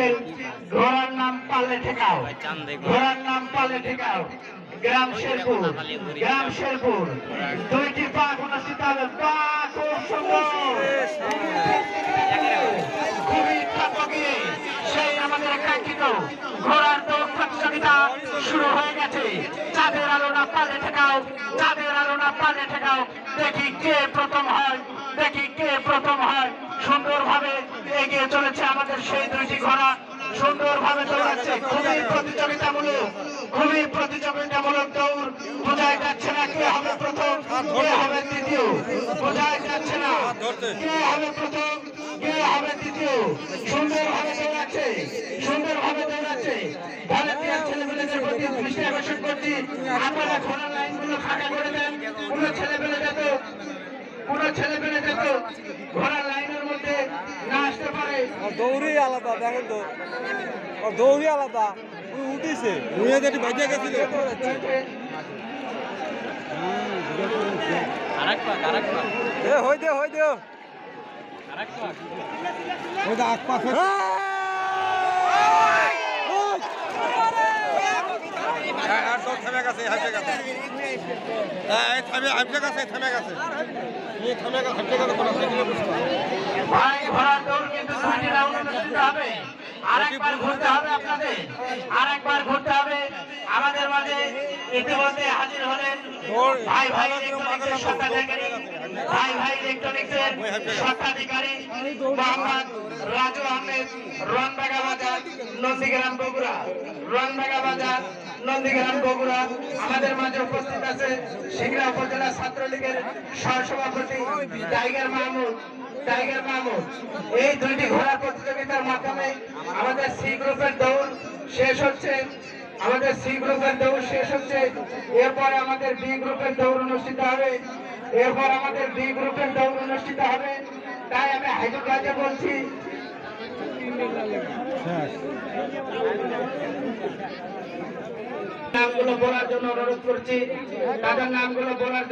দলের ঘোড়ার নাম পালে ঠেকাও, ঘোড়ার নাম পালে ঠেকাও। গ্রাম শেরপুর, গ্রাম শেরপুর, দুইটি পাক অনুষ্ঠিত হবে। পাক খুব সুন্দর, খুবই ঠাপকিয়ে সেই আমাদের কাঙ্ক্ষিত ঘোড়ার দৌড় প্রতিযোগিতা শুরু হয়ে গেছে। চাঁদের আলো না পালে ঠেকাও, চাঁদের আলো না পালে ঠেকাও। দেখি কে প্রথম হয়, দেখি কে প্রথম হয়। সুন্দরভাবে এগিয়ে চলেছে আমাদের সেই দুইটি ঘোড়া, সুন্দরভাবে দৌড়াচ্ছে। খুবই প্রতিযোগিতামূলক, খুবই প্রতিযোগিতামূলক দৌড়। বোঝাই যাচ্ছে না কে হবে প্রথম, কে হবে দ্বিতীয়, বোঝাই যাচ্ছে না কে হবে প্রথম, কে হবে দ্বিতীয়। সুন্দরভাবে দৌড়াচ্ছে, সুন্দরভাবে দৌড়াচ্ছে। ভলেন্টিয়ার ছেলেমেয়েদের প্রতি দৃষ্টি আকর্ষণ করছি, আপনারা ঘোড়া লাইনগুলো ফাঁকা করে দেন। কোনো ছেলেমেয়ে যেত ঘোড়ার লাইনের মধ্যে না আসতে পারে। দৌড়ি আলাদা, দেখেন তো দৌড়ি আলাদা উঠিছে বাইজে গেছিল। হই দে থেমে গেছে, ভাই ঘোড়ার দৌড় কিন্তু দুইটি রাউন্ড অনুষ্ঠিত হবে। আরেকবার ঘুরতে হবে আপনাদের, আরেকবার ঘুরতে হবে। আমাদের মাঝে ইতিমধ্যে হাজির হলেন ভাই ভাই ইলেকট্রনিক্সের স্বত্বাধিকারী, ভাই ভাই ইলেকট্রনিক্সের স্বত্বাধিকারী মোহাম্মদ রাজু আহমেদ, রনবাগা বাজার, নন্দীগ্রাম, বগুড়া। রনবাগা বাজার, নন্দীগ্রাম, বগুড়া। আমাদের মাঝে উপস্থিত আছে সিংড়া উপজেলা ছাত্রলীগের সহসভাপতি টাইগার মাহমুদ, টাইগার মাহমুদ। এই দুইটি ঘোড়ার প্রতিযোগিতার মাধ্যমে আমাদের সি গ্রুপের দৌড় শেষ হচ্ছে, আমাদের সি গ্রুপের দৌড় শেষ হচ্ছে। এরপর আমাদের বি গ্রুপের দৌড় অনুষ্ঠিত হবে, এরপর আমাদের বি গ্রুপের দৌড় অনুষ্ঠিত হবে। তাই আমি হাইদুল্লাহকে বলছি নামগুলো বলার জন্য অনুরোধ করছি, তাদের নামগুলো বলার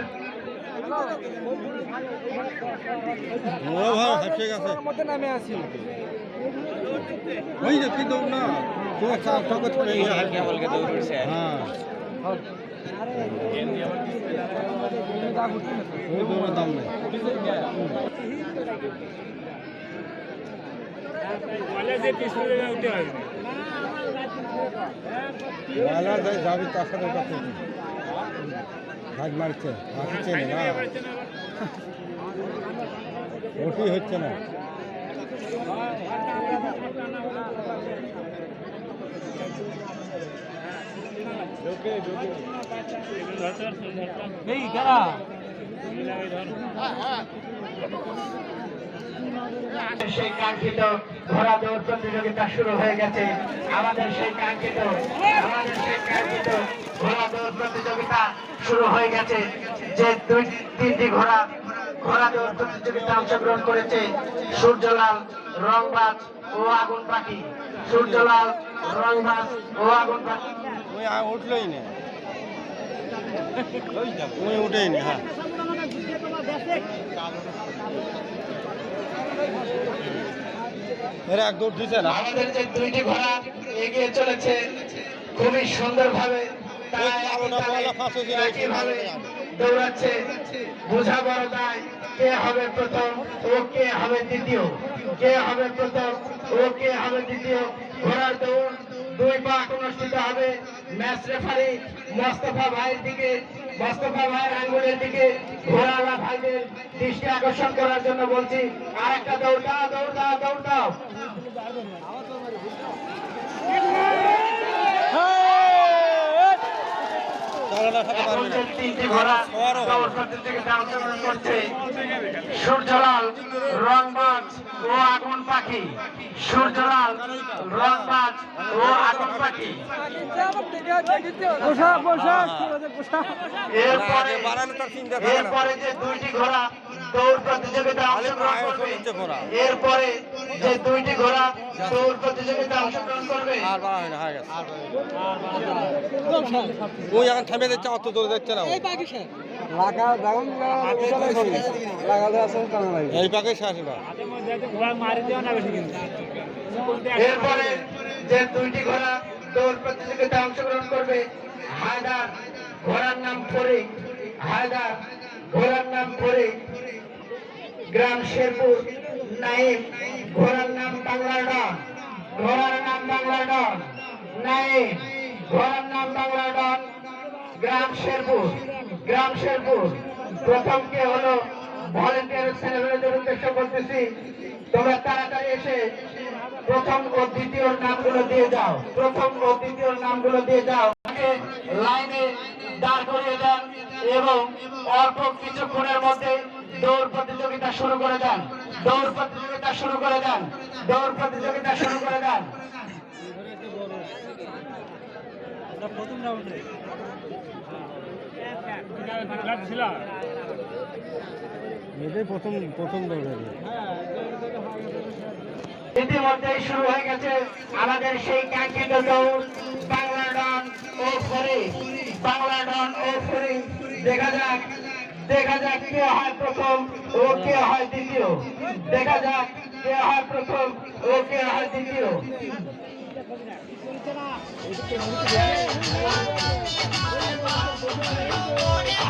নামে আসি দাম নেই। যাবি তার সাথে ভাগ মারছে, আসছে না, ওটি হচ্ছে না। সেই কাঙ্ক্ষিত ঘোড়া দৌড় প্রতিযোগিতা শুরু হয়ে গেছে। আমাদের সেই কাঙ্ক্ষিত ঘোড়া দৌড় প্রতিযোগিতা শুরু হয়ে গেছে। যে তিনটি ঘোড়া দৌড় প্রতিযোগিতা অংশগ্রহণ করেছে, সূর্যলাল, রংবাজ ও আগুন পাখি। সূর্যলাল, রংবাজ ও আগুন পাখি উঠলই না, উঠেই না। হ্যাঁ, আমাদের যে দুইটি ঘোড়া এগিয়ে চলেছে খুবই সুন্দরভাবে, দৌড়াচ্ছে। বোঝা বড় দায়, কে হবে প্রথম ও কে হবে দ্বিতীয়, কে হবে প্রথম ও কে হবে দ্বিতীয়। ঘোড়ার দৌড় দুই পাক অনুষ্ঠিত হবে। ম্যাচ রেফারি মোস্তফা ভাইয়ের দিকে, মোস্তফা ভাইয়ের আঙ্গুলের দিকে ঘোড়াওয়ালা ভাইদের দৃষ্টি আকর্ষণ করার জন্য বলছি, আর একটা দৌড় দাও, দৌড় দাও, দৌড় দাও। তিনটি ঘোড়া দৌড় প্রতিযোগিতা অংশগ্রহণ করছে, সূর্যলাল, রংবাজ ও আগুন পাখি। সূর্যলাল, রংবাজ ও আগুন পাখি। এরপরে যে দুইটি ঘোড়া দৌড় প্রতিযোগিতা অংশগ্রহণ করবে, এরপরে যে দুইটি ঘোড়া দৌড় প্রতিযোগিতা অংশগ্রহণ করবে। ওই এখন থেমে দিচ্ছে, অত দৌড়ে যাচ্ছে না। এই পাকে শেষ না। এরপরে যে দুইটি ঘোড়া দৌড় প্রতিযোগিতায় অংশগ্রহণ করবে। হায়দার ঘোড়ার নাম ফরিদ, হায়দার ঘোড়ার নাম ফরিদ, গ্রাম শেরপুর। নাইম ঘোড়ার নাম বাংলার ডন, ঘোড়ার নাম বাংলার ডন। নাইম ঘোড়ার নাম বাংলার ডন, গ্রাম শেরপুর, গ্রাম শেরপুর। প্রথম কে হলো ভলেন্টিয়ার ছেলেমেয়েদের উদ্দেশ্য করতেছি, তোমরা তাড়াতাড়ি এসে প্রথম ও দ্বিতীয় নামগুলো দিয়ে যাও, প্রথম ও দ্বিতীয় নামগুলো দিয়ে যাও। লাইনে দাঁড় করিয়ে দেন এবং অল্প কিছুক্ষণের মধ্যে দৌড় প্রতিযোগিতা শুরু করে দেন, দৌড় প্রতিযোগিতা শুরু করে দেন, দৌড় প্রতিযোগিতা শুরু করে দেন। প্রথম দৌড়ে ইতিমধ্যেই শুরু হয়ে গেছে আমাদের সেই কাঙ্ক্ষিত দৌড় বাংলা ডন ও ফরিদ, বাংলা ডন ও ফরিদ। দেখা যাক, দেখা যাক কে হয় প্রথম ও কে হয় দ্বিতীয়, দেখা যাক কে হয় প্রথম ও কে হয় দ্বিতীয়।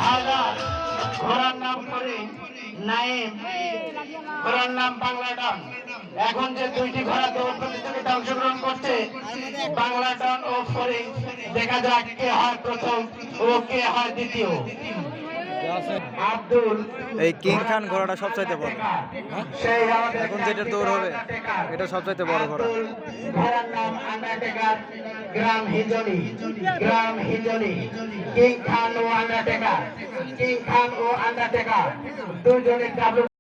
হায়দার ঘোড়ার নাম ফরিদ, নাইম ঘোড়ার নাম বাংলা ডন। এখন যে দুইটি ঘোড়া দৌড় প্রতিযোগিতা অংশগ্রহণ করছে বাংলা ডন ও ফরিদ, দেখা যাক কে হয় প্রথম ও কে হয় দ্বিতীয়। আব্দুল এই কিং খান ঘোড়াটা সবচাইতে বড়, সেই আমাদের এখন যেটা দৌড় হবে এটা সবচাইতে বড় ঘোড়া। আব্দুল ঘোড়ার নাম আন্ডারটেকার, গ্রাম হিজলি, গ্রাম হিজলি। কিং খান ও আন্ডারটেকার, কিং খান ও আন্ডারটেকার দুজনে